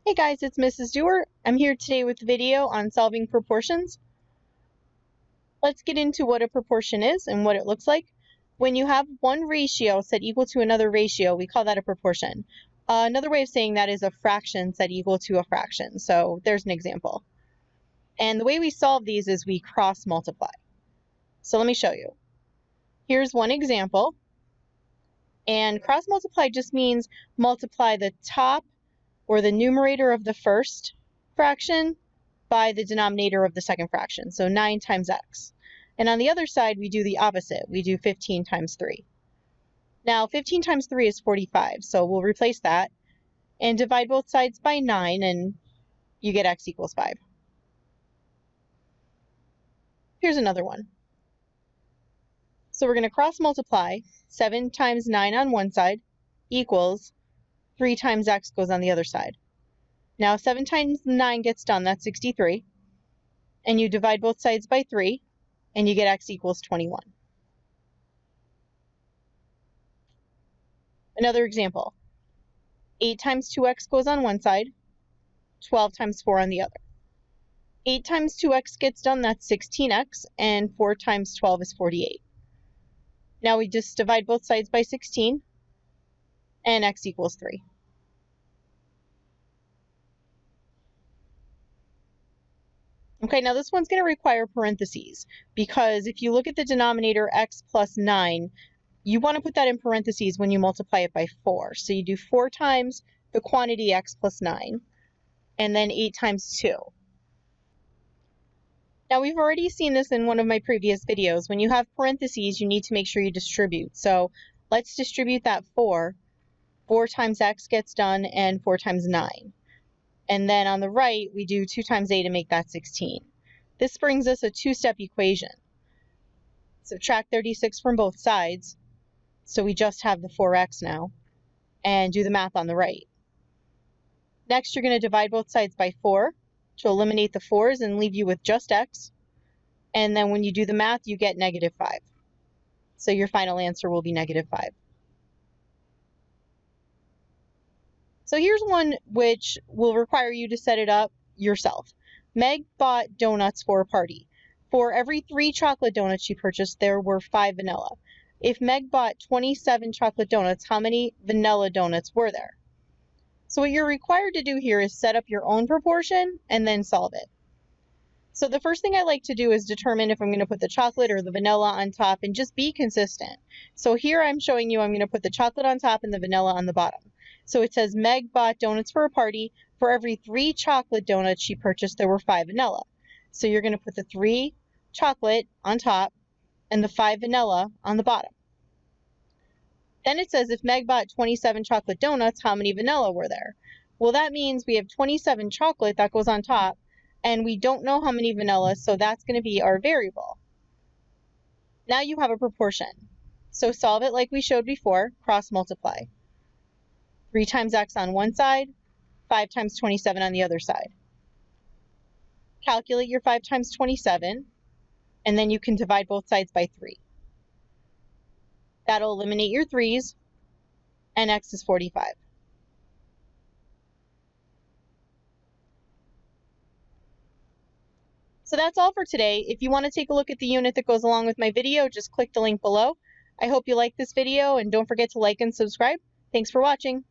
Hey guys, it's Mrs. Dewar. I'm here today with a video on solving proportions. Let's get into what a proportion is and what it looks like. When you have one ratio set equal to another ratio, we call that a proportion. Another way of saying that is a fraction set equal to a fraction. So there's an example. And the way we solve these is we cross multiply. So let me show you. Here's one example. And cross multiply just means multiply the top or the numerator of the first fraction by the denominator of the second fraction, so 9 times x. And on the other side, we do the opposite. We do 15 times 3. Now, 15 times 3 is 45, so we'll replace that and divide both sides by 9, and you get x equals 5. Here's another one. So we're going to cross multiply. 7 times 9 on one side equals 3 times x goes on the other side. Now 7 times 9 gets done, that's 63. And you divide both sides by 3, and you get x equals 21. Another example. 8 times 2x goes on one side, 12 times 4 on the other. 8 times 2x gets done, that's 16x, and 4 times 12 is 48. Now we just divide both sides by 16, and x equals 3. Okay, now this one's going to require parentheses, because if you look at the denominator x plus 9, you want to put that in parentheses when you multiply it by 4. So you do 4 times the quantity x plus 9, and then 8 times 2. Now we've already seen this in one of my previous videos. When you have parentheses, you need to make sure you distribute. So let's distribute that 4. 4 times x gets done, and 4 times 9. And then on the right, we do 2 times 8 to make that 16. This brings us a two-step equation. Subtract 36 from both sides, so we just have the 4x now, and do the math on the right. Next, you're going to divide both sides by 4 to eliminate the 4's and leave you with just x. And then when you do the math, you get negative 5. So your final answer will be negative 5. So here's one which will require you to set it up yourself. Meg bought donuts for a party. For every 3 chocolate donuts she purchased, there were 5 vanilla. If Meg bought 27 chocolate donuts, how many vanilla donuts were there? So what you're required to do here is set up your own proportion and then solve it. So the first thing I like to do is determine if I'm going to put the chocolate or the vanilla on top and just be consistent. So here I'm showing you I'm going to put the chocolate on top and the vanilla on the bottom. So it says Meg bought donuts for a party. For every 3 chocolate donuts she purchased, there were 5 vanilla. So you're going to put the 3 chocolate on top and the 5 vanilla on the bottom. Then it says if Meg bought 27 chocolate donuts, how many vanilla were there? Well, that means we have 27 chocolate that goes on top, and we don't know how many vanilla, so that's going to be our variable. Now you have a proportion. So solve it like we showed before, cross multiply. 3 times x on one side, 5 times 27 on the other side. Calculate your 5 times 27, and then you can divide both sides by 3. That'll eliminate your 3's, and x is 45. So that's all for today. If you want to take a look at the unit that goes along with my video, just click the link below. I hope you like this video, and don't forget to like and subscribe. Thanks for watching.